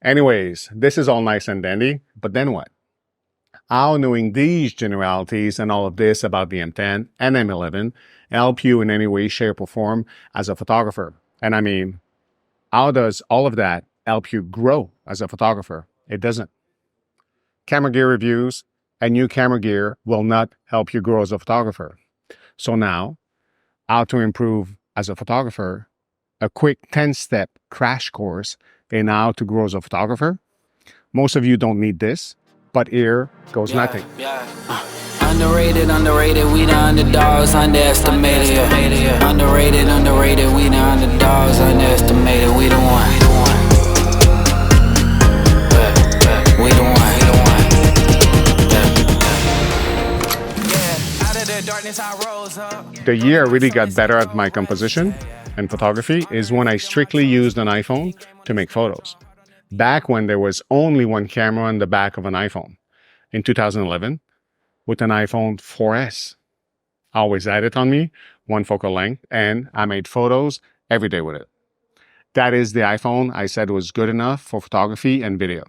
Anyways, this is all nice and dandy, but then what? How knowing these generalities and all of this about the M10 and M11 help you in any way, shape, or form as a photographer? And I mean, how does all of that help you grow as a photographer? It doesn't. Camera gear reviews and new camera gear will not help you grow as a photographer. So now, how to improve as a photographer, a quick 10-step crash course in how to grow as a photographer. Most of you don't need this, but here goes nothing. Underrated, we the underdogs, underestimated. Underrated, we the underdogs, underestimated. We the one. We the one. The year I really got better at my composition and photography is when I strictly used an iPhone to make photos. Back when there was only one camera on the back of an iPhone. In 2011, with an iPhone 4S. I always had it on me, one focal length, and I made photos every day with it. That is the iPhone I said was good enough for photography and video.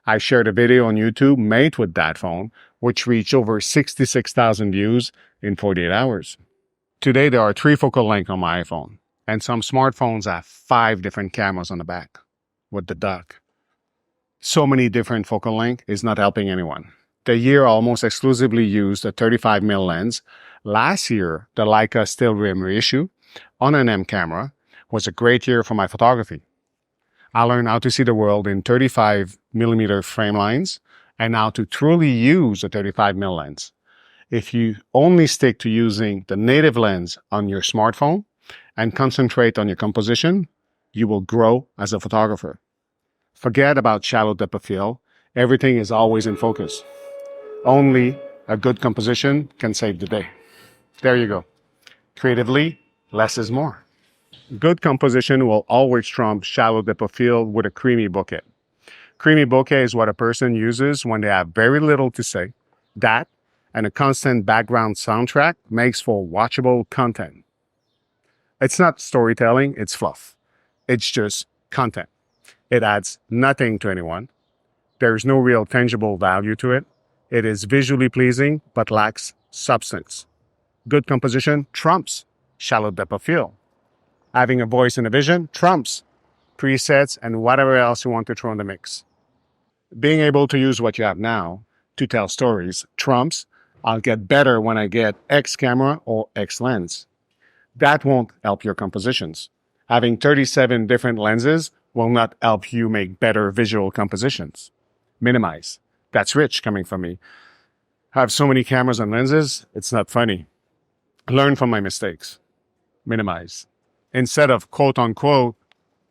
I shared a video on YouTube made with that phone, which reached over 66,000 views in 48 hours. Today, there are 3 focal lengths on my iPhone, and some smartphones have 5 different cameras on the back with the dock. So many different focal lengths is not helping anyone. The year I almost exclusively used a 35mm lens. Last year, the Leica still rim reissue on an M camera was a great year for my photography. I learned how to see the world in 35mm frame lines and how to truly use a 35mm lens. If you only stick to using the native lens on your smartphone and concentrate on your composition, you will grow as a photographer. Forget about shallow depth of field. Everything is always in focus. Only a good composition can save the day. There you go. Creatively, less is more. Good composition will always trump shallow depth of field with a creamy bokeh. Creamy bokeh is what a person uses when they have very little to say. That and a constant background soundtrack makes for watchable content. It's not storytelling, it's fluff. It's just content. It adds nothing to anyone. There's no real tangible value to it. It is visually pleasing, but lacks substance. Good composition trumps shallow depth of field. Having a voice and a vision trumps presets and whatever else you want to throw in the mix. Being able to use what you have now to tell stories trumps I'll get better when I get X camera or X lens. That won't help your compositions. Having 37 different lenses will not help you make better visual compositions. Minimize. That's rich coming from me. I have so many cameras and lenses, it's not funny. Learn from my mistakes. Minimize. Instead of quote-unquote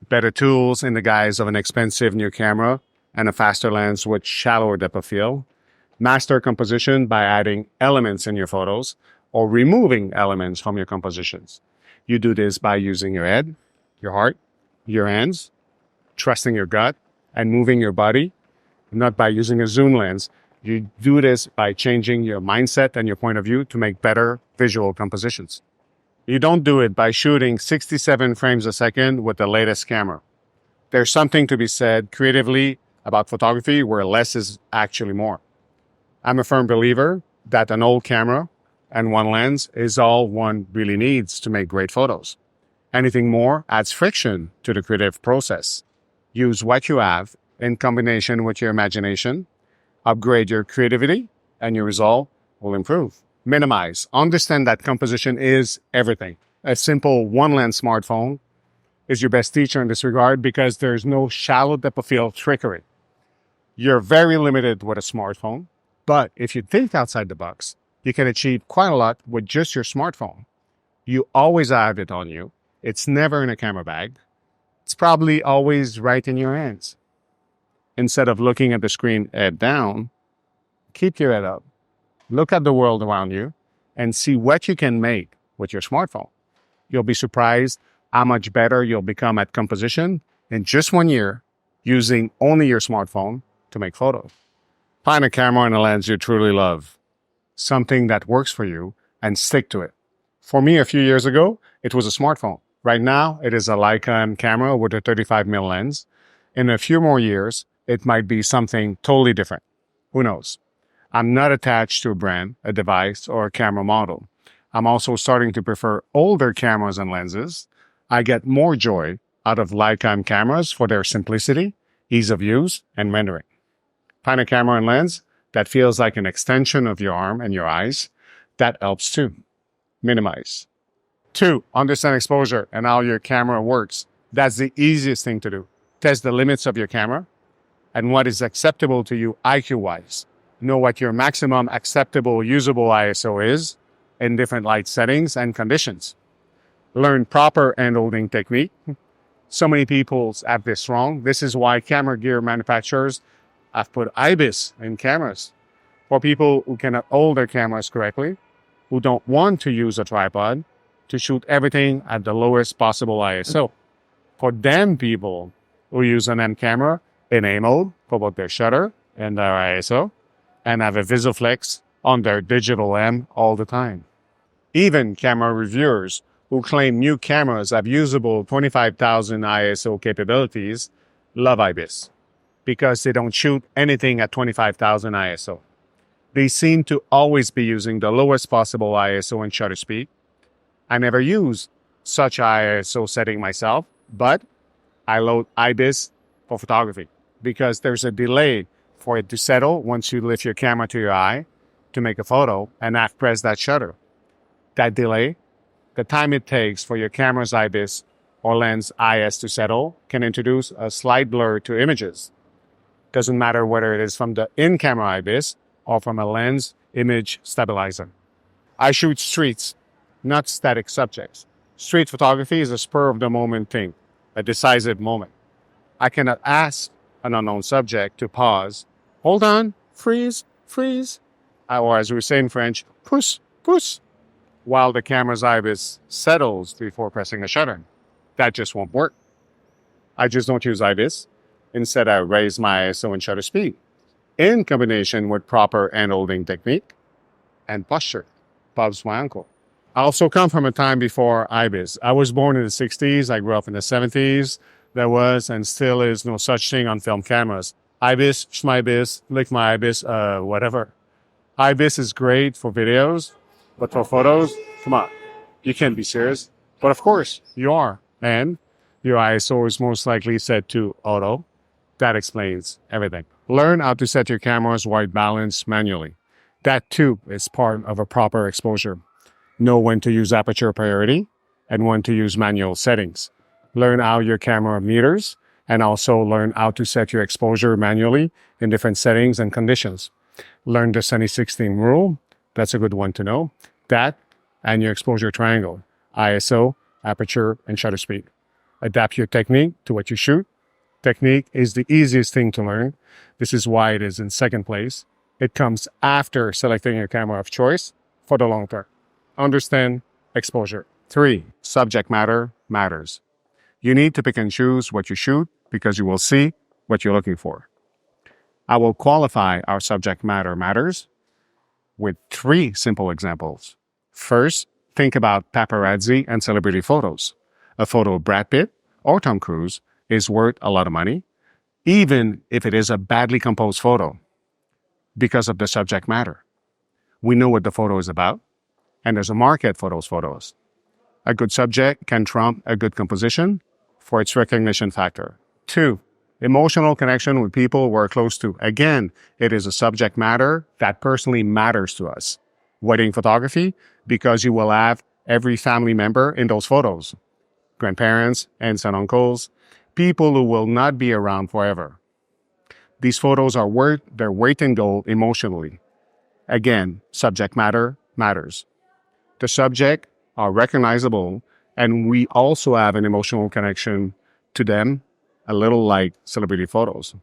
better tools in the guise of an expensive new camera and a faster lens with shallower depth of field, master composition by adding elements in your photos or removing elements from your compositions. You do this by using your head, your heart, your hands, trusting your gut, and moving your body, not by using a zoom lens. You do this by changing your mindset and your point of view to make better visual compositions. You don't do it by shooting 67 frames a second with the latest camera. There's something to be said creatively about photography where less is actually more. I'm a firm believer that an old camera and one lens is all one really needs to make great photos. Anything more adds friction to the creative process. Use what you have in combination with your imagination, upgrade your creativity, and your result will improve. Minimize. Understand that composition is everything. A simple one-lens smartphone is your best teacher in this regard because there's no shallow depth of field trickery. You're very limited with a smartphone, but if you think outside the box, you can achieve quite a lot with just your smartphone. You always have it on you. It's never in a camera bag. It's probably always right in your hands. Instead of looking at the screen head down, keep your head up. Look at the world around you and see what you can make with your smartphone. You'll be surprised how much better you'll become at composition in just 1 year using only your smartphone to make photos. Find a camera and a lens you truly love, something that works for you, and stick to it. For me, a few years ago, it was a smartphone. Right now, it is a Leica M camera with a 35mm lens. In a few more years, it might be something totally different. Who knows? I'm not attached to a brand, a device, or a camera model. I'm also starting to prefer older cameras and lenses. I get more joy out of Leica M cameras for their simplicity, ease of use, and rendering. Find a camera and lens that feels like an extension of your arm and your eyes. That helps too. Minimize. 2, understand exposure and how your camera works. That's the easiest thing to do. Test the limits of your camera and what is acceptable to you IQ-wise. Know what your maximum acceptable usable ISO is in different light settings and conditions. Learn proper hand-holding technique. So many people have this wrong. This is why camera gear manufacturers have put IBIS in cameras. For people who cannot hold their cameras correctly, who don't want to use a tripod to shoot everything at the lowest possible ISO. For them people who use an M camera in A mode for both their shutter and their ISO, and have a VisuFlex on their digital M all the time. Even camera reviewers who claim new cameras have usable 25,000 ISO capabilities love IBIS because they don't shoot anything at 25,000 ISO. They seem to always be using the lowest possible ISO and shutter speed. I never use such ISO setting myself, but I load IBIS for photography because there's a delay for it to settle once you lift your camera to your eye to make a photo and have pressed that shutter. That delay, the time it takes for your camera's IBIS or lens IS to settle, can introduce a slight blur to images. Doesn't matter whether it is from the in-camera IBIS or from a lens image stabilizer. I shoot streets, not static subjects. Street photography is a spur-of-the-moment thing, a decisive moment. I cannot ask an unknown subject to pause, hold on, freeze, or as we say in French, pousse, while the camera's IBIS settles before pressing a shutter. That just won't work. I just don't use IBIS. Instead, I raise my ISO and shutter speed in combination with proper hand-holding technique and posture. Bob's my uncle. I also come from a time before IBIS. I was born in the 60s. I grew up in the 70s. There was and still is no such thing on film cameras. IBIS, schmibis, lick my IBIS, whatever. IBIS is great for videos, but for photos, come on, you can't be serious. But of course, you are. And your ISO is most likely set to auto. That explains everything. Learn how to set your camera's white balance manually. That too is part of a proper exposure. Know when to use aperture priority and when to use manual settings. Learn how your camera meters and also learn how to set your exposure manually in different settings and conditions. Learn the Sunny 16 rule. That's a good one to know. That and your exposure triangle, ISO, aperture, and shutter speed. Adapt your technique to what you shoot. Technique is the easiest thing to learn. This is why it is in second place. It comes after selecting your camera of choice for the long term. Understand exposure. 3, subject matter matters. You need to pick and choose what you shoot because you will see what you're looking for. I will qualify our subject matter matters with 3 simple examples. First, think about paparazzi and celebrity photos. A photo of Brad Pitt or Tom Cruise is worth a lot of money, even if it is a badly composed photo, because of the subject matter. We know what the photo is about, and there's a market for those photos. A good subject can trump a good composition for its recognition factor. 2, emotional connection with people we're close to. Again, it is a subject matter that personally matters to us. Wedding photography, because you will have every family member in those photos. Grandparents, aunts and uncles, people who will not be around forever. These photos are worth their weight in gold emotionally. Again, subject matter matters. The subject are recognizable, and we also have an emotional connection to them, a little like celebrity photos.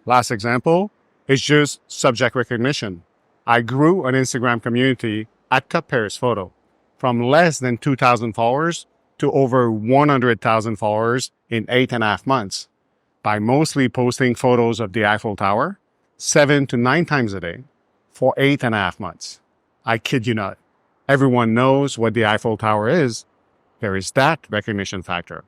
Last example is just subject recognition. I grew an Instagram community at Top Paris Photo from less than 2,000 followers to over 100,000 followers in 8.5 months by mostly posting photos of the Eiffel Tower 7 to 9 times a day for 8.5 months. I kid you not. Everyone knows what the Eiffel Tower is. There is that recognition factor.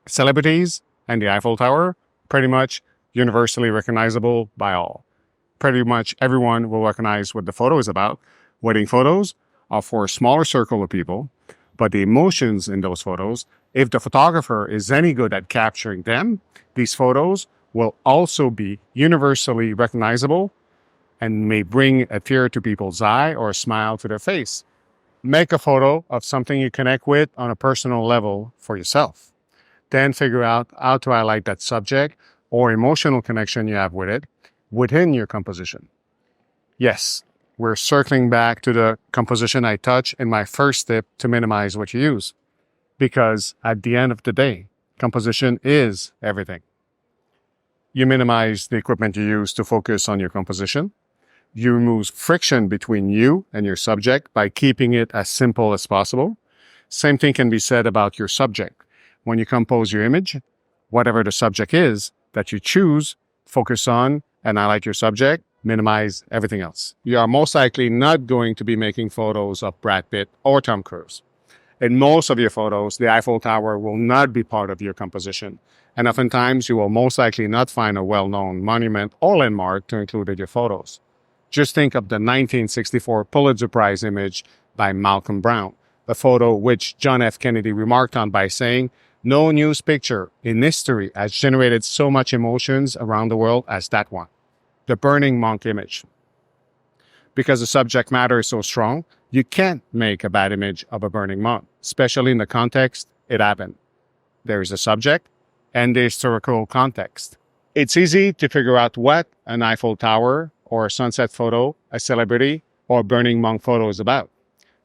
Celebrities and the Eiffel Tower pretty much universally recognizable by all. Pretty much everyone will recognize what the photo is about. Wedding photos are for a smaller circle of people, but the emotions in those photos, if the photographer is any good at capturing them, these photos will also be universally recognizable and may bring a tear to people's eye or a smile to their face. Make a photo of something you connect with on a personal level for yourself. Then figure out how to highlight that subject or emotional connection you have with it within your composition. Yes, we're circling back to the composition I touched in my first tip to minimize what you use. Because at the end of the day, composition is everything. You minimize the equipment you use to focus on your composition. You remove friction between you and your subject by keeping it as simple as possible. Same thing can be said about your subject. When you compose your image, whatever the subject is that you choose, focus on and highlight your subject, minimize everything else. You are most likely not going to be making photos of Brad Pitt or Tom Cruise. In most of your photos, the Eiffel Tower will not be part of your composition. And oftentimes, you will most likely not find a well-known monument or landmark to include in your photos. Just think of the 1964 Pulitzer Prize image by Malcolm Brown, a photo which John F. Kennedy remarked on by saying, "No news picture in history has generated so much emotions around the world as that one." The burning monk image. Because the subject matter is so strong, you can't make a bad image of a burning monk, especially in the context it happened. There is a subject and the historical context. It's easy to figure out what an Eiffel Tower or a sunset photo, a celebrity, or a burning monk photo is about,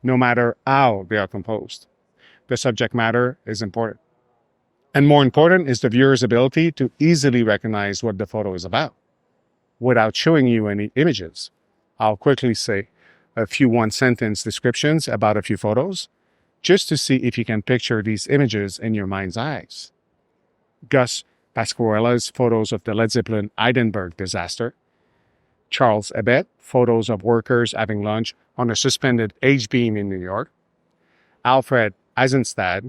no matter how they are composed. The subject matter is important. And more important is the viewer's ability to easily recognize what the photo is about without showing you any images. I'll quickly say a few one-sentence descriptions about a few photos, just to see if you can picture these images in your mind's eyes. Gus Pasquarella's photos of the Led Zeppelin Hindenburg disaster. Charles Hebert, photos of workers having lunch on a suspended H-beam in New York. Alfred Eisenstadt,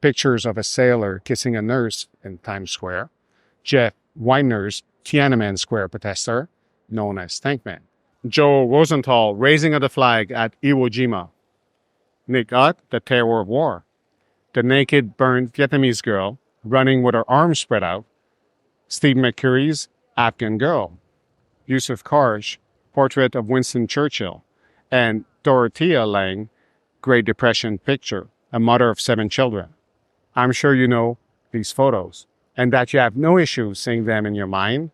pictures of a sailor kissing a nurse in Times Square. Jeff Weiner's Tiananmen Square protester, known as Tankman. Joe Rosenthal raising of the flag at Iwo Jima. Nick Hutt, the terror of war. The naked, burned Vietnamese girl running with her arms spread out. Steve McCurry's Afghan Girl. Yusuf Karsh, portrait of Winston Churchill. And Dorothea Lange, Great Depression picture, a mother of 7 children. I'm sure you know these photos and that you have no issue seeing them in your mind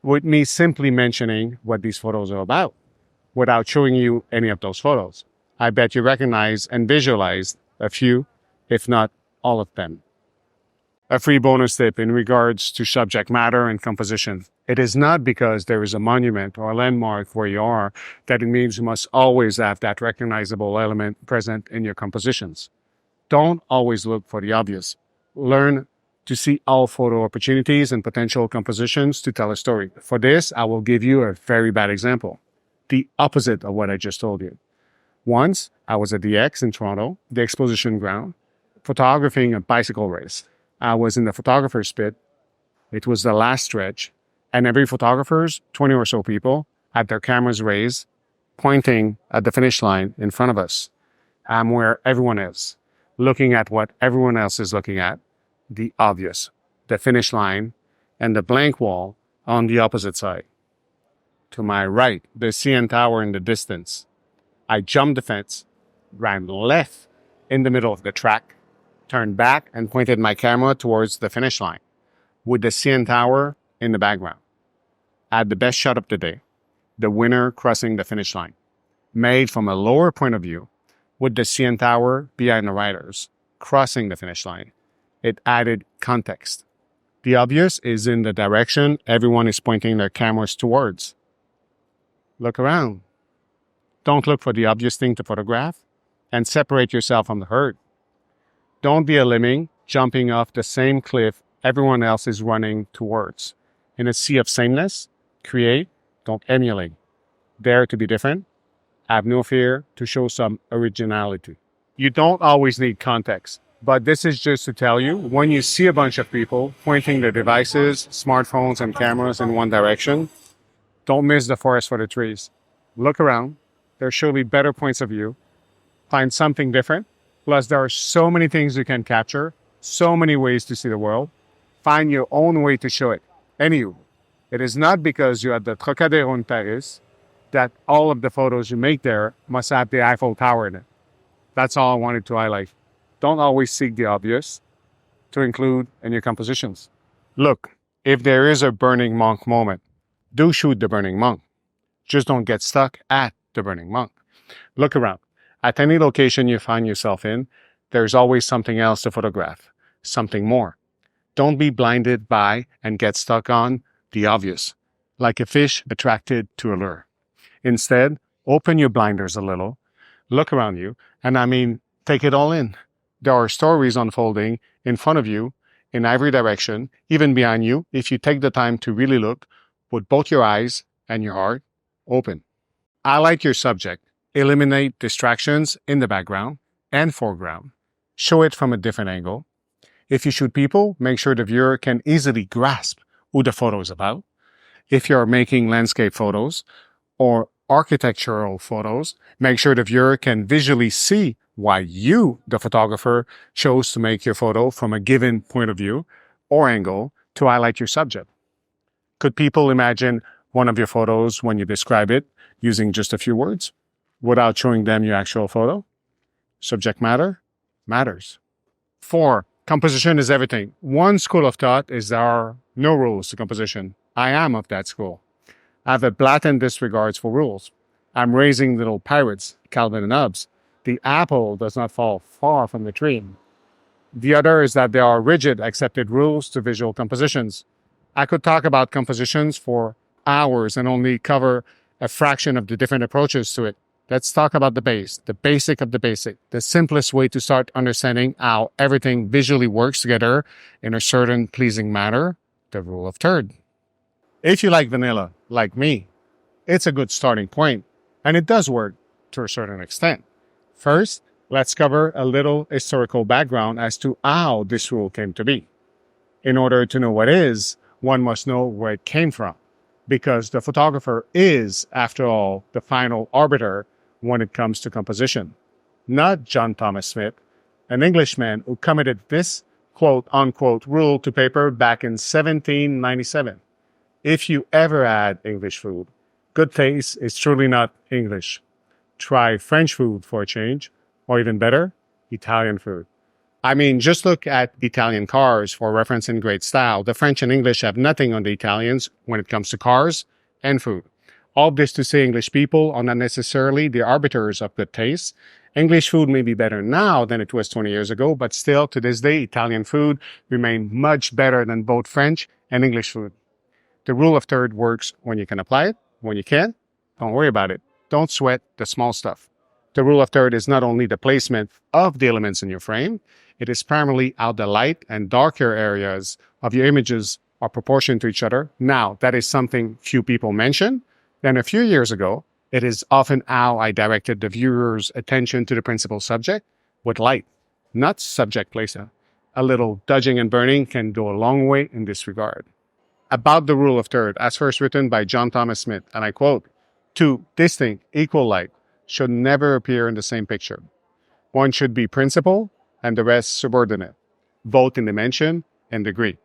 with me simply mentioning what these photos are about without showing you any of those photos. I bet you recognize and visualize a few, if not all of them. A free bonus tip in regards to subject matter and composition. It is not because there is a monument or a landmark where you are that it means you must always have that recognizable element present in your compositions. Don't always look for the obvious. Learn to see all photo opportunities and potential compositions to tell a story. For this, I will give you a very bad example. The opposite of what I just told you. Once, I was at the X in Toronto, the exposition ground, photographing a bicycle race. I was in the photographer's pit. It was the last stretch, and every photographer's 20 or so people had their cameras raised, pointing at the finish line in front of us. I'm where everyone is, looking at what everyone else is looking at, the obvious, the finish line, and the blank wall on the opposite side. To my right, the CN Tower in the distance. I jumped the fence, ran left in the middle of the track, turned back and pointed my camera towards the finish line, with the CN Tower in the background. I had the best shot of the day, the winner crossing the finish line, made from a lower point of view, with the CN Tower behind the riders, crossing the finish line. It added context. The obvious is in the direction everyone is pointing their cameras towards. Look around. Don't look for the obvious thing to photograph and separate yourself from the herd. Don't be a lemming jumping off the same cliff everyone else is running towards. In a sea of sameness, create, don't emulate. Dare to be different. Have no fear to show some originality. You don't always need context. But this is just to tell you, when you see a bunch of people pointing their devices, smartphones, and cameras in one direction, don't miss the forest for the trees. Look around. There's surely better points of view. Find something different. Plus, there are so many things you can capture, so many ways to see the world. Find your own way to show it. Anywho, it is not because you're at the Trocadero in Paris that all of the photos you make there must have the Eiffel Tower in it. That's all I wanted to highlight. Don't always seek the obvious to include in your compositions. Look, if there is a burning monk moment, do shoot the burning monk. Just don't get stuck at the burning monk. Look around. At any location you find yourself in, there's always something else to photograph, something more. Don't be blinded by and get stuck on the obvious, like a fish attracted to a lure. Instead, open your blinders a little, look around you, and take it all in. There are stories unfolding in front of you, in every direction, even behind you, if you take the time to really look with both your eyes and your heart open. Highlight your subject. Eliminate distractions in the background and foreground. Show it from a different angle. If you shoot people, make sure the viewer can easily grasp who the photo is about. If you're making landscape photos or architectural photos, make sure the viewer can visually see why you, the photographer, chose to make your photo from a given point of view or angle to highlight your subject. Could people imagine one of your photos when you describe it using just a few words without showing them your actual photo? Subject matter matters. 4. Composition is everything. One school of thought is there are no rules to composition. I am of that school. I have a blatant disregard for rules. I'm raising little pirates, Calvin and Hobbes. The apple does not fall far from the tree. The other is that there are rigid accepted rules to visual compositions. I could talk about compositions for hours and only cover a fraction of the different approaches to it. Let's talk about the base, the basic of the basic, the simplest way to start understanding how everything visually works together in a certain pleasing manner, the rule of third. If you like vanilla, like me, it's a good starting point, and it does work to a certain extent. First, let's cover a little historical background as to how this rule came to be. In order to know what is, one must know where it came from, because the photographer is, after all, the final arbiter when it comes to composition. Not John Thomas Smith, an Englishman who committed this quote-unquote rule to paper back in 1797. If you ever had English food, good taste is truly not English. Try French food for a change, or even better, Italian food. Just look at Italian cars for reference in great style. The French and English have nothing on the Italians when it comes to cars and food. All this to say English people are not necessarily the arbiters of good taste. English food may be better now than it was 20 years ago, but still, to this day, Italian food remains much better than both French and English food. The rule of third works when you can apply it. When you can't, don't worry about it. Don't sweat the small stuff. The rule of third is not only the placement of the elements in your frame, it is primarily how the light and darker areas of your images are proportioned to each other. Now, that is something few people mention. Then a few years ago, it is often how I directed the viewer's attention to the principal subject with light, not subject placement. A little dodging and burning can go a long way in this regard. About the rule of third, as first written by John Thomas Smith, and I quote, 2 distinct, equal light should never appear in the same picture. One should be principal and the rest subordinate, both in dimension and degree.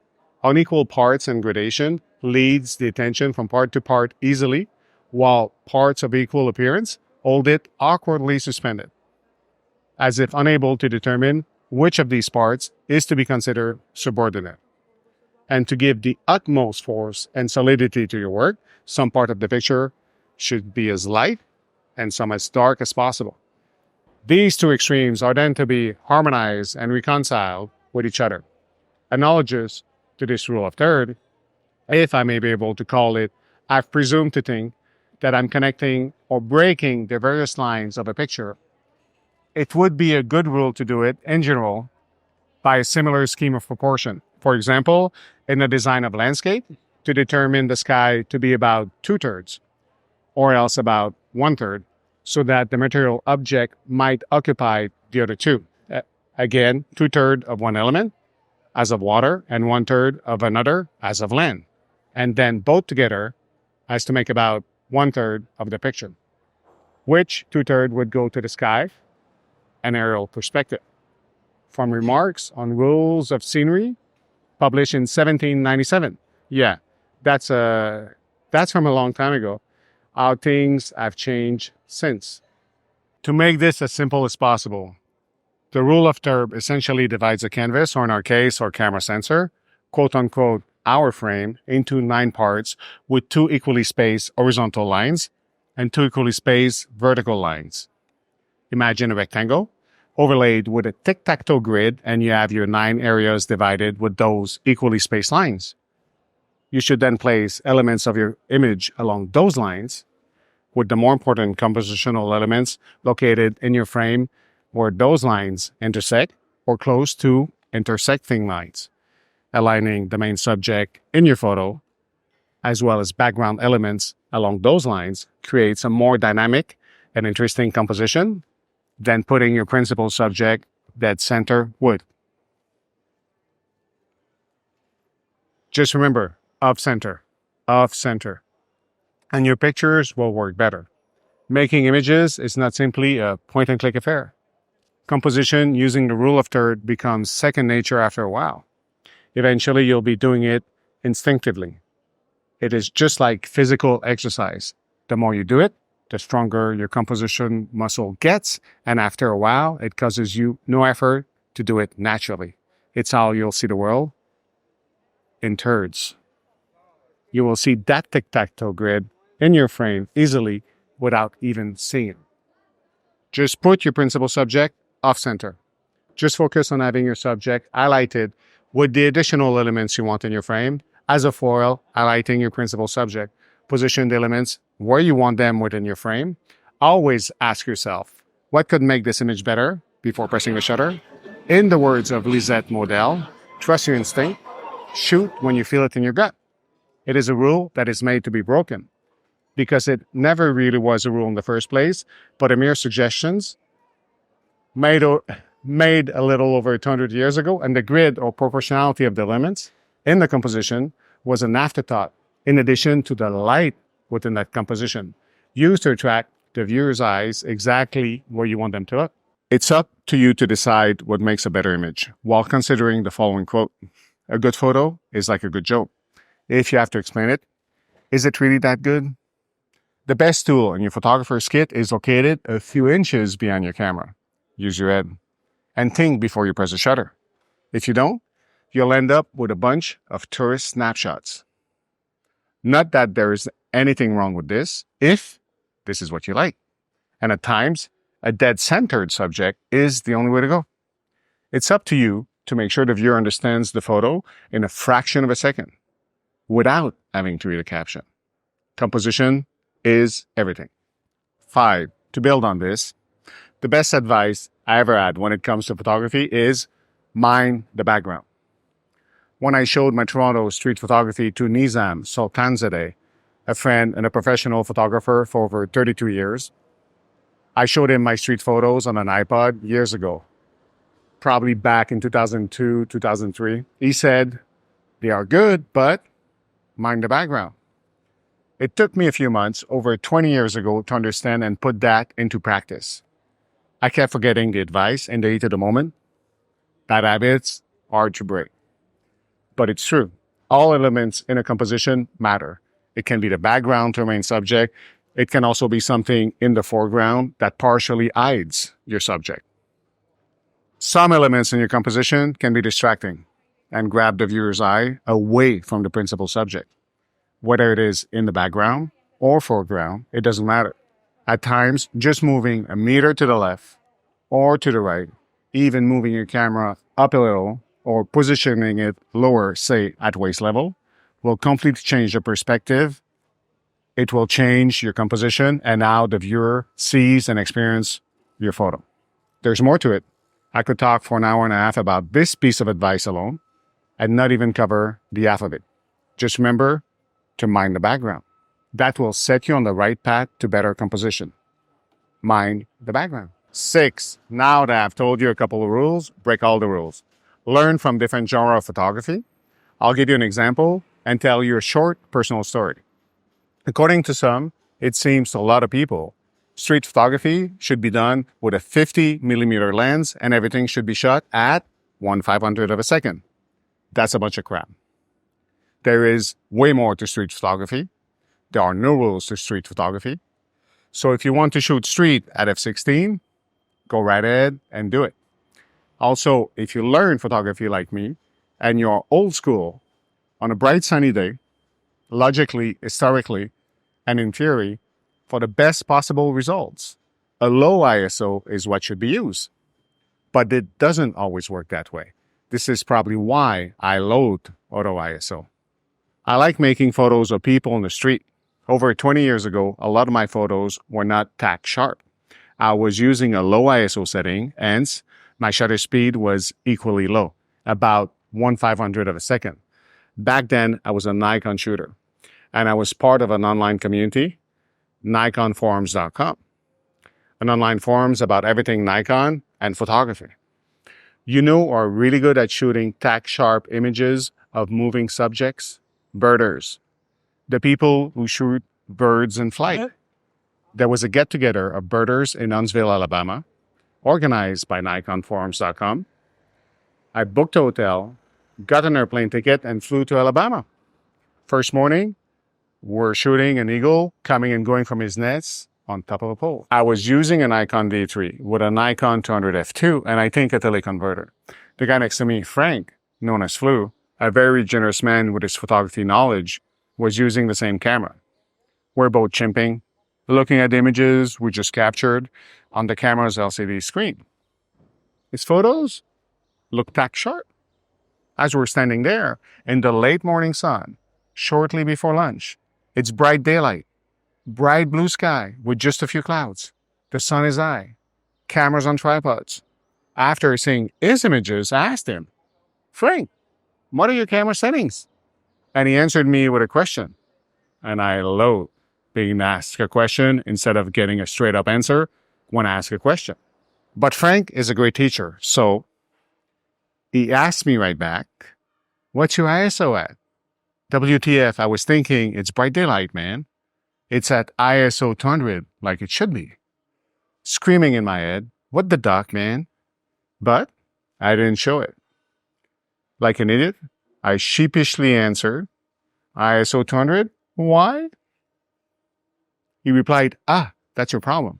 Unequal parts and gradation leads the attention from part to part easily, while parts of equal appearance hold it awkwardly suspended, as if unable to determine which of these parts is to be considered subordinate. And to give the utmost force and solidity to your work, some part of the picture should be as light and some as dark as possible. These two extremes are then to be harmonized and reconciled with each other. Analogous to this rule of third, if I may be able to call it, I've presumed to think that I'm connecting or breaking the various lines of a picture. It would be a good rule to do it, in general, by a similar scheme of proportion. For example, in the design of landscape, to determine the sky to be about 2/3, or else about 1/3, so that the material object might occupy the other two. Again, 2/3 of one element as of water and 1/3 of another as of land. And then both together as to make about 1/3 of the picture, which 2/3 would go to the sky and aerial perspective. From Remarks on Rules of Scenery, published in 1797. Yeah, that's from a long time ago. How things have changed since. To make this as simple as possible, the rule of third essentially divides a canvas, or in our case, our camera sensor, quote unquote, our frame, into 9 parts with 2 equally spaced horizontal lines and 2 equally spaced vertical lines. Imagine a rectangle overlaid with a tic-tac-toe grid, and you have your 9 areas divided with those equally spaced lines. You should then place elements of your image along those lines, with the more important compositional elements located in your frame where those lines intersect or close to intersecting lines. Aligning the main subject in your photo, as well as background elements along those lines, creates a more dynamic and interesting composition than putting your principal subject dead center would. Just remember, off center, and your pictures will work better. Making images is not simply a point-and-click affair. Composition using the rule of third becomes second nature after a while. Eventually, you'll be doing it instinctively. It is just like physical exercise. The more you do it, the stronger your composition muscle gets, and after a while, it causes you no effort to do it naturally. It's how you'll see the world in thirds. You will see that tic-tac-toe grid in your frame easily without even seeing it. Just put your principal subject off-center. Just focus on having your subject highlighted with the additional elements you want in your frame as a foil, highlighting your principal subject. Position the elements where you want them within your frame. Always ask yourself, what could make this image better before pressing the shutter? In the words of Lisette Model, trust your instinct, shoot when you feel it in your gut. It is a rule that is made to be broken, because it never really was a rule in the first place, but a mere suggestions made a little over 200 years ago, and the grid or proportionality of the elements in the composition was an afterthought, in addition to the light within that composition, used to attract the viewer's eyes exactly where you want them to look. It's up to you to decide what makes a better image, while considering the following quote: a good photo is like a good joke. If you have to explain it, is it really that good? The best tool in your photographer's kit is located a few inches behind your camera. Use your head and think before you press the shutter. If you don't, you'll end up with a bunch of tourist snapshots. Not that there is anything wrong with this, if this is what you like. And at times, a dead-centered subject is the only way to go. It's up to you to make sure the viewer understands the photo in a fraction of a second, without having to read a caption. Composition is everything. 5. To build on this, the best advice I ever had when it comes to photography is mind the background. When I showed my Toronto street photography to Nizam Sultanzadeh, a friend and a professional photographer for over 32 years, I showed him my street photos on an iPod years ago, probably back in 2002, 2003. He said, "They are good, but mind the background." It took me a few months, over 20 years ago, to understand and put that into practice. I kept forgetting the advice in the heat of the moment. Bad habits are hard to break. But it's true. All elements in a composition matter. It can be the background to a main subject. It can also be something in the foreground that partially hides your subject. Some elements in your composition can be distracting and grab the viewer's eye away from the principal subject. Whether it is in the background or foreground, it doesn't matter. At times, just moving a meter to the left or to the right, even moving your camera up a little or positioning it lower, say at waist level, will completely change the perspective. It will change your composition and how the viewer sees and experiences your photo. There's more to it. I could talk for an hour and a half about this piece of advice alone and not even cover the half of it. Just remember to mind the background. That will set you on the right path to better composition. Mind the background. 6, now that I've told you a couple of rules, break all the rules. Learn from different genre of photography. I'll give you an example and tell you a short personal story. According to some, it seems to a lot of people, street photography should be done with a 50mm lens and everything should be shot at 1/500th of a second. That's a bunch of crap. There is way more to street photography. There are no rules to street photography. So if you want to shoot street at f16, go right ahead and do it. Also, if you learn photography like me and you're old school, on a bright sunny day, logically, historically, and in theory, for the best possible results, a low ISO is what should be used. But it doesn't always work that way. This is probably why I loathe auto ISO. I like making photos of people in the street. Over 20 years ago, a lot of my photos were not tack sharp. I was using a low ISO setting, hence my shutter speed was equally low, about 1/500th of a second. Back then, I was a Nikon shooter, and I was part of an online community, NikonForums.com, an online forums about everything Nikon and photography. You know are really good at shooting tack sharp images of moving subjects? Birders. The people who shoot birds in flight. There was a get-together of birders in Huntsville, Alabama, organized by NikonForums.com. I booked a hotel, got an airplane ticket, and flew to Alabama. First morning, we're shooting an eagle coming and going from his nest on top of a pole. I was using a Nikon D3 with a Nikon 200 f2 and I think a teleconverter. The guy next to me, Frank, known as Flu, a very generous man with his photography knowledge, was using the same camera. We're both chimping, looking at the images we just captured on the camera's LCD screen. His photos looked tack sharp. As we're standing there in the late morning sun, shortly before lunch, it's bright daylight, bright blue sky with just a few clouds. The sun is high, cameras on tripods. After seeing his images, I asked him, Frank, what are your camera settings? And he answered me with a question. And I loathe being asked a question instead of getting a straight up answer when I ask a question. But Frank is a great teacher, so he asked me right back, what's your ISO at? WTF, I was thinking it's bright daylight, man. It's at ISO 200 like it should be. Screaming in my head, what the duck, man? But I didn't show it. Like an idiot, I sheepishly answered, ISO 200? Why? He replied, that's your problem.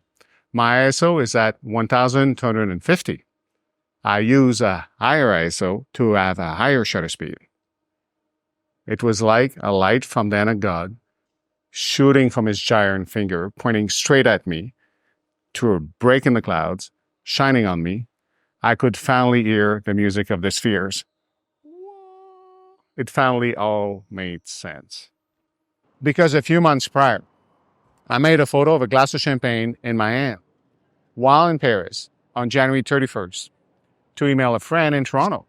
My ISO is at 1250. I use a higher ISO to have a higher shutter speed. It was like a light from the hand of God shooting from his giant finger, pointing straight at me to a break in the clouds, shining on me. I could finally hear the music of the spheres. It finally all made sense. Because a few months prior, I made a photo of a glass of champagne in my hand while in Paris on January 31st to email a friend in Toronto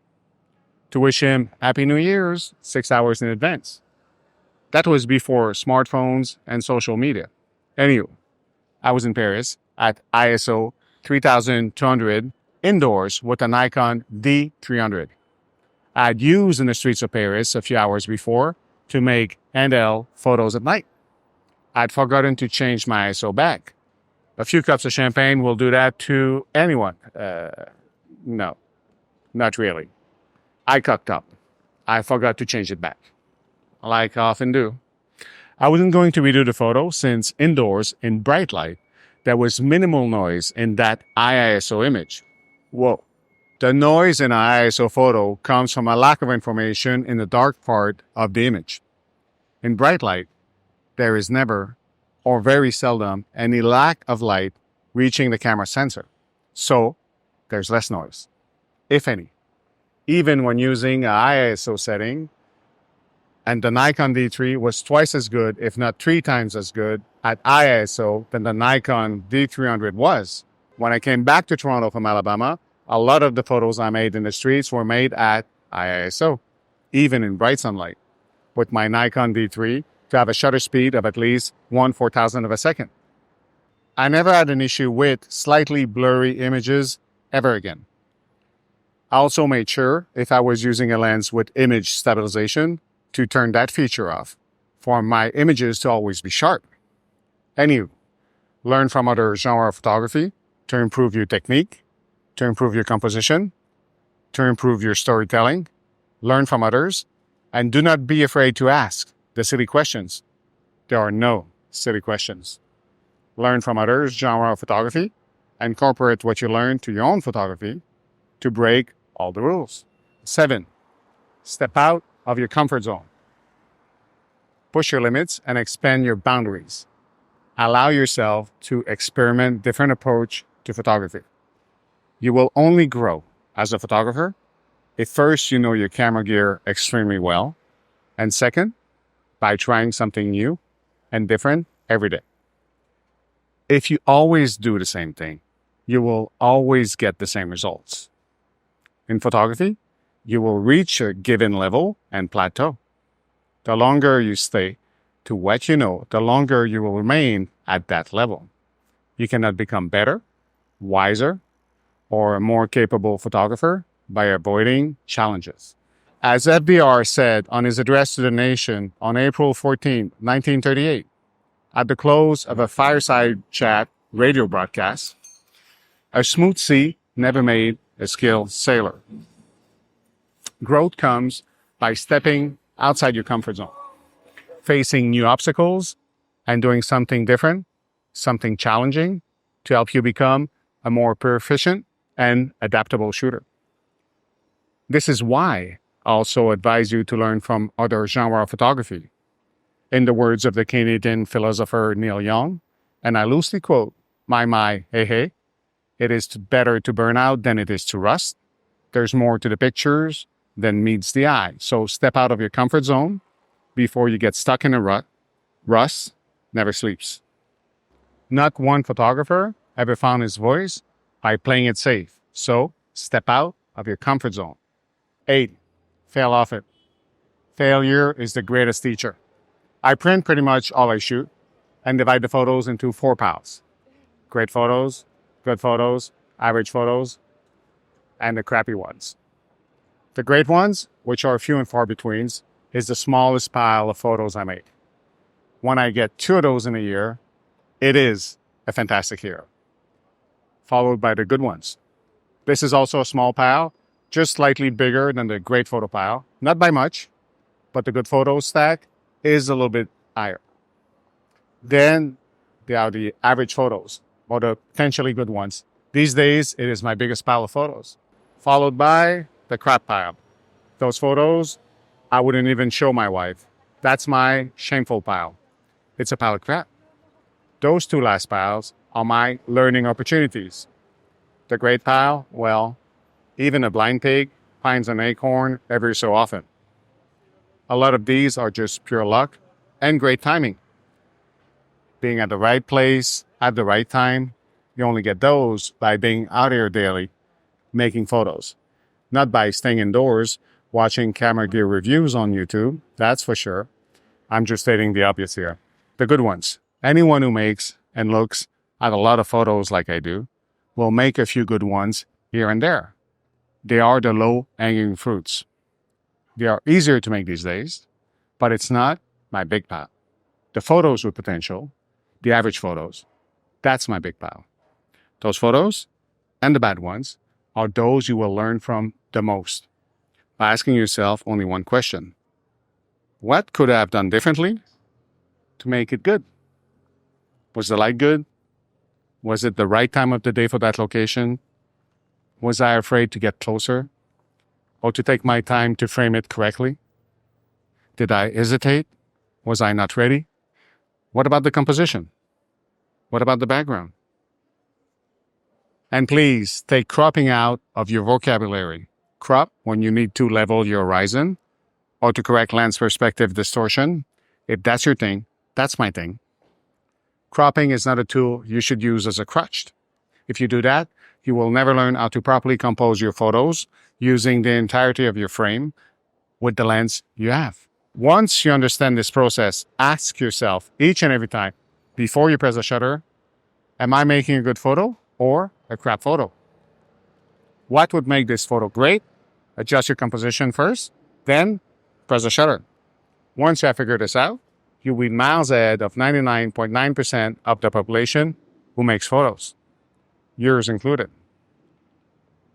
to wish him Happy New Year's 6 hours in advance. That was before smartphones and social media. Anyway, I was in Paris at ISO 3200 indoors with a Nikon D300. I'd used in the streets of Paris a few hours before to make handheld photos at night. I'd forgotten to change my ISO back. A few cups of champagne will do that to anyone. No, not really. I cucked up. I forgot to change it back, like I often do. I wasn't going to redo the photo since indoors in bright light, there was minimal noise in that high ISO image. Whoa. The noise in an ISO photo comes from a lack of information in the dark part of the image. In bright light, there is never, or very seldom, any lack of light reaching the camera sensor. So, there's less noise, if any. Even when using a high ISO setting, and the Nikon D3 was twice as good, if not 3 times as good, at high ISO than the Nikon D300 was. When I came back to Toronto from Alabama, a lot of the photos I made in the streets were made at high ISO, even in bright sunlight, with my Nikon D3 to have a shutter speed of at least 1/4000th of a second. I never had an issue with slightly blurry images ever again. I also made sure, if I was using a lens with image stabilization, to turn that feature off for my images to always be sharp. Anywho, learn from other genre of photography to improve your technique, to improve your composition, to improve your storytelling. Learn from others, and do not be afraid to ask the silly questions. There are no silly questions. Learn from others' genre of photography, and incorporate what you learn to your own photography to break all the rules. 7. Step out of your comfort zone. Push your limits and expand your boundaries. Allow yourself to experiment different approach to photography. You will only grow as a photographer if first you know your camera gear extremely well, and second, by trying something new and different every day. If you always do the same thing, you will always get the same results. In photography, you will reach a given level and plateau. The longer you stay to what you know, the longer you will remain at that level. You cannot become better, wiser, or a more capable photographer by avoiding challenges. As FDR said on his address to the nation on April 14, 1938, at the close of a fireside chat radio broadcast, a smooth sea never made a skilled sailor. Growth comes by stepping outside your comfort zone, facing new obstacles, and doing something different, something challenging to help you become a more proficient and adaptable shooter. This is why I also advise you to learn from other genres of photography. In the words of the Canadian philosopher Neil Young, and I loosely quote, my, hey, hey, it is better to burn out than it is to rust. There's more to the pictures than meets the eye. So step out of your comfort zone before you get stuck in a rut. Rust never sleeps. Not one photographer ever found his voice by playing it safe. So step out of your comfort zone. 8. Fail off it. Failure is the greatest teacher. I print pretty much all I shoot and divide the photos into 4 piles. Great photos, good photos, average photos, and the crappy ones. The great ones, which are few and far between, is the smallest pile of photos I make. When I get 2 of those in a year, it is a fantastic year. Followed by the good ones. This is also a small pile, just slightly bigger than the great photo pile. Not by much, but the good photos stack is a little bit higher. Then there are the average photos, or the potentially good ones. These days, it is my biggest pile of photos. Followed by the crap pile. Those photos, I wouldn't even show my wife. That's my shameful pile. It's a pile of crap. Those 2 last piles are my learning opportunities. The great pile, well, even a blind pig finds an acorn every so often. A lot of these are just pure luck and great timing. Being at the right place at the right time, you only get those by being out here daily, making photos. Not by staying indoors, watching camera gear reviews on YouTube, that's for sure. I'm just stating the obvious here. The good ones. Anyone who makes and looks at a lot of photos like I do will make a few good ones here and there. They are the low-hanging fruits. They are easier to make these days, but it's not my big pile. The photos with potential, the average photos, that's my big pile. Those photos and the bad ones are those you will learn from the most by asking yourself only one question. What could I have done differently to make it good? Was the light good? Was it the right time of the day for that location? Was I afraid to get closer or to take my time to frame it correctly? Did I hesitate? Was I not ready? What about the composition? What about the background? And please take cropping out of your vocabulary. Crop when you need to level your horizon or to correct lens perspective distortion. If that's your thing, that's my thing. Cropping is not a tool you should use as a crutch. If you do that, you will never learn how to properly compose your photos using the entirety of your frame with the lens you have. Once you understand this process, ask yourself each and every time before you press the shutter Am I making a good photo or a crap photo? What would make this photo great? Adjust your composition first, then press the shutter. Once you have figured this out, you'll be miles ahead of 99.9% of the population who makes photos, yours included.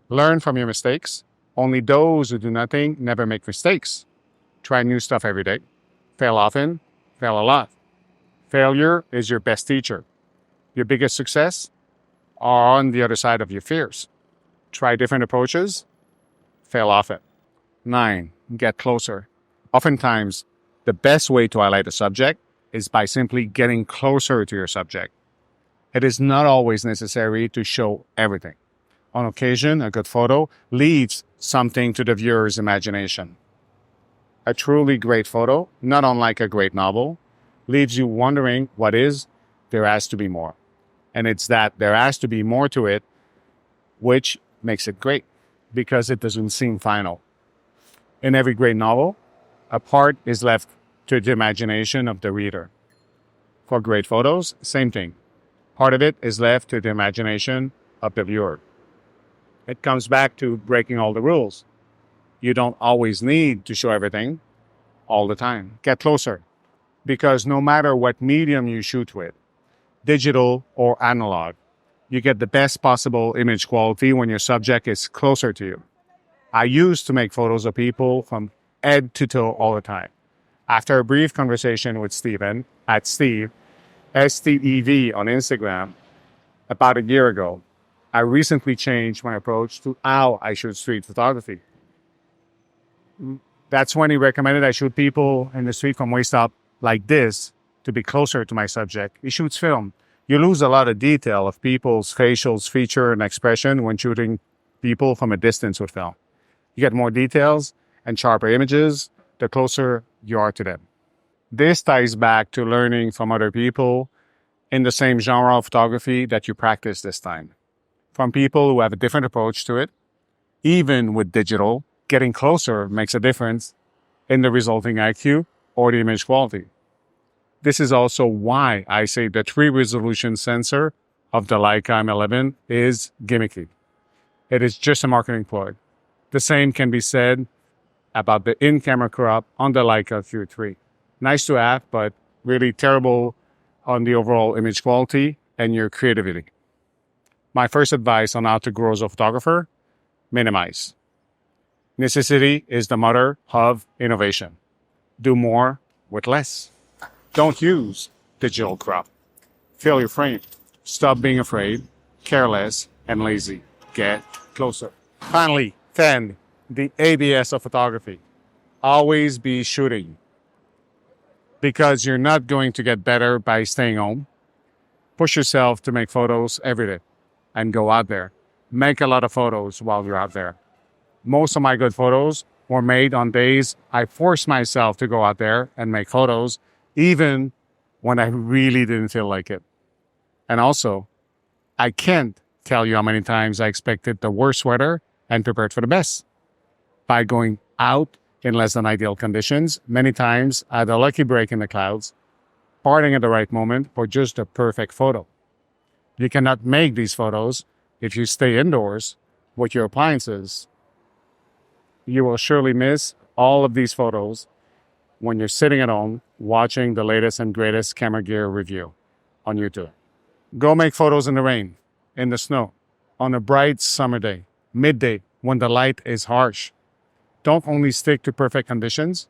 Learn from your mistakes. Only those who do nothing never make mistakes. Try new stuff every day. Fail often, fail a lot. Failure is your best teacher. Your biggest success are on the other side of your fears. Try different approaches, fail often. 9, get closer. Oftentimes, the best way to highlight a subject is by simply getting closer to your subject. It is not always necessary to show everything. On occasion, a good photo leaves something to the viewer's imagination. A truly great photo, not unlike a great novel, leaves you wondering what is, there has to be more. And it's that there has to be more to it, which makes it great, because it doesn't seem final. In every great novel, a part is left to the imagination of the reader. For great photos, same thing. Part of it is left to the imagination of the viewer. It comes back to breaking all the rules. You don't always need to show everything all the time. Get closer, because no matter what medium you shoot with, digital or analog, you get the best possible image quality when your subject is closer to you. I used to make photos of people from head to toe all the time. After a brief conversation with Steven at Steve, STEV on Instagram, about a year ago, I recently changed my approach to how I shoot street photography. That's when he recommended I shoot people in the street from waist up like this to be closer to my subject. He shoots film. You lose a lot of detail of people's facials, feature, and expression when shooting people from a distance with film. You get more details and sharper images the closer you are to them. This ties back to learning from other people in the same genre of photography that you practice this time. From people who have a different approach to it. Even with digital, getting closer makes a difference in the resulting IQ or the image quality. This is also why I say the 3-resolution sensor of the Leica M11 is gimmicky. It is just a marketing ploy. The same can be said about the in-camera crop on the Leica Q3. Nice to have, but really terrible on the overall image quality and your creativity. My first advice on how to grow as a photographer, minimize. Necessity is the mother of innovation. Do more with less. Don't use digital crop. Fill your frame. Stop being afraid, careless, and lazy. Get closer. Finally, 10, the ABS of photography. Always be shooting. Because you're not going to get better by staying home. Push yourself to make photos every day and go out there. Make a lot of photos while you're out there. Most of my good photos were made on days I forced myself to go out there and make photos, even when I really didn't feel like it. And also, I can't tell you how many times I expected the worst weather and prepared for the best. By going out in less than ideal conditions, many times I had a lucky break in the clouds, parting at the right moment for just a perfect photo. You cannot make these photos if you stay indoors with your appliances. You will surely miss all of these photos when you're sitting at home watching the latest and greatest camera gear review on YouTube. Go make photos in the rain, in the snow, on a bright summer day, midday, when the light is harsh. Don't only stick to perfect conditions.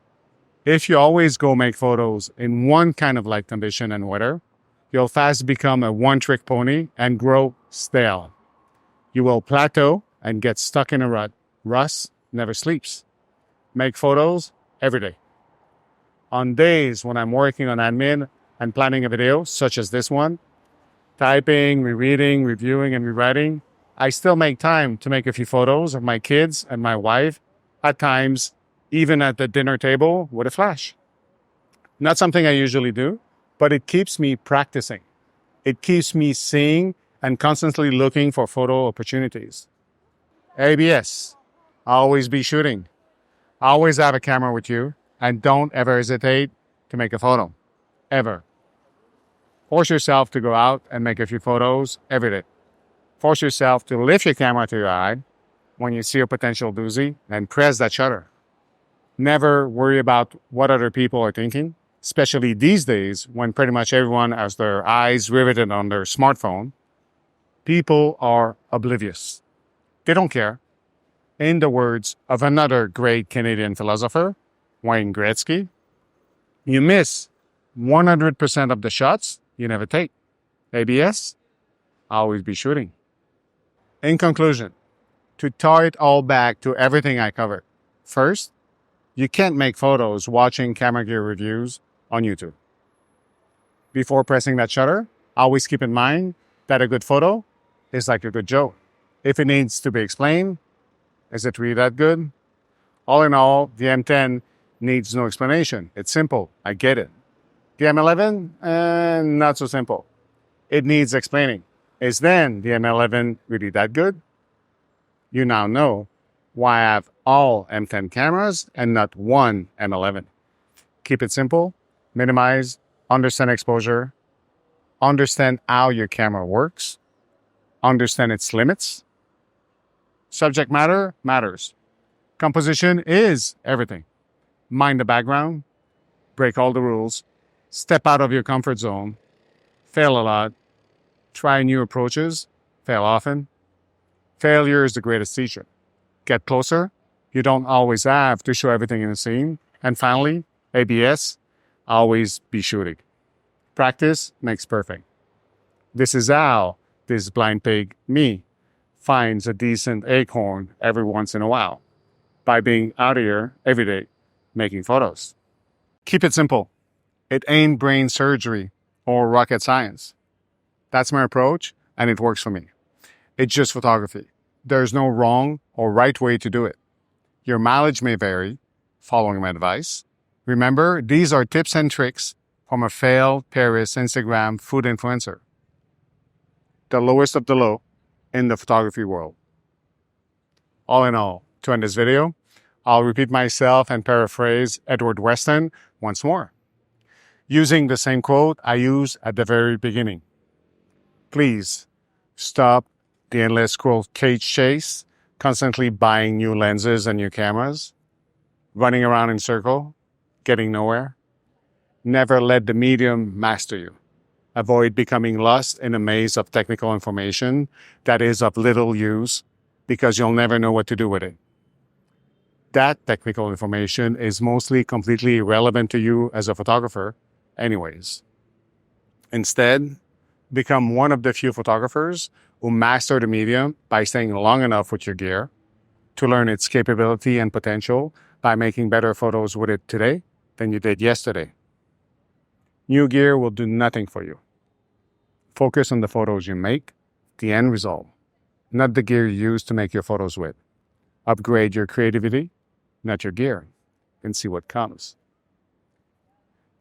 If you always go make photos in one kind of light condition and weather, you'll fast become a one-trick pony and grow stale. You will plateau and get stuck in a rut. Russ never sleeps. Make photos every day. On days when I'm working on admin and planning a video, such as this one, typing, rereading, reviewing, and rewriting, I still make time to make a few photos of my kids and my wife, at times even at the dinner table with a flash. Not something I usually do, but it keeps me practicing. It keeps me seeing and constantly looking for photo opportunities. ABS, always be shooting. Always have a camera with you, and don't ever hesitate to make a photo. Ever. Force yourself to go out and make a few photos every day. Force yourself to lift your camera to your eye when you see a potential doozy and press that shutter. Never worry about what other people are thinking, especially these days when pretty much everyone has their eyes riveted on their smartphone. People are oblivious. They don't care. In the words of another great Canadian philosopher, Wayne Gretzky, you miss 100% of the shots you never take. ABS, always be shooting. In conclusion, to tie it all back to everything I covered, first, you can't make photos watching camera gear reviews on YouTube. Before pressing that shutter, always keep in mind that a good photo is like a good joke. If it needs to be explained, is it really that good? All in all, the M10 needs no explanation. It's simple. I get it. The M11, not so simple. It needs explaining. Is then the M11 really that good? You now know why I have all M10 cameras and not one M11. Keep it simple, minimize, understand exposure, understand how your camera works, understand its limits. Subject matter matters. Composition is everything. Mind the background, break all the rules, step out of your comfort zone, fail a lot, try new approaches, fail often. Failure is the greatest teacher. Get closer. You don't always have to show everything in the scene. And finally, ABS, always be shooting. Practice makes perfect. This is how this blind pig, me, finds a decent acorn every once in a while, by being out here every day making photos. Keep it simple. It ain't brain surgery or rocket science. That's my approach, and it works for me. It's just photography. There's no wrong or right way to do it. Your mileage may vary, following my advice. Remember, these are tips and tricks from a failed Paris Instagram food influencer. The lowest of the low in the photography world. All in all, to end this video, I'll repeat myself and paraphrase Edward Weston once more, using the same quote I used at the very beginning. Please stop the endless scroll cage chase, constantly buying new lenses and new cameras, running around in circle, getting nowhere. Never let the medium master you. Avoid becoming lost in a maze of technical information that is of little use because you'll never know what to do with it. That technical information is mostly completely irrelevant to you as a photographer anyways. Instead, become one of the few photographers who master the medium by staying long enough with your gear to learn its capability and potential by making better photos with it today than you did yesterday. New gear will do nothing for you. Focus on the photos you make, the end result, not the gear you use to make your photos with. Upgrade your creativity, not your gear, and see what comes.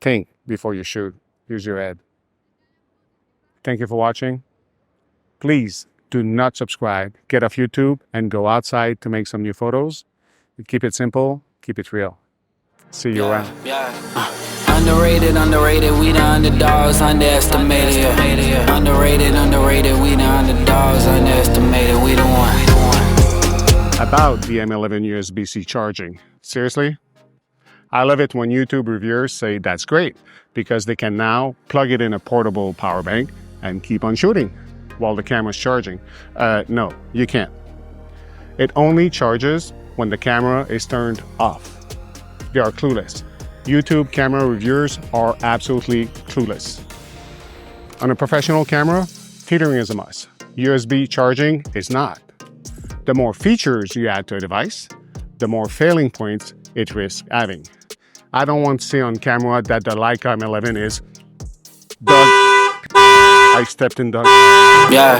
Think before you shoot. Use your head. Thank you for watching. Please do not subscribe. Get off YouTube and go outside to make some new photos. Keep it simple. Keep it real. See you around. Underrated, we the underdogs, underestimated. Underrated, we the underdogs, underestimated. We the one. About the M11 USB-C charging. Seriously? I love it when YouTube reviewers say that's great because they can now plug it in a portable power bank and keep on shooting while the camera's charging. No, you can't. It only charges when the camera is turned off. They are clueless. YouTube camera reviewers are absolutely clueless. On a professional camera, tethering is a must. USB charging is not. The more features you add to a device, the more failing points it risks having. I don't want to say on camera that the Leica M11 is dog. I stepped in dog. Yeah.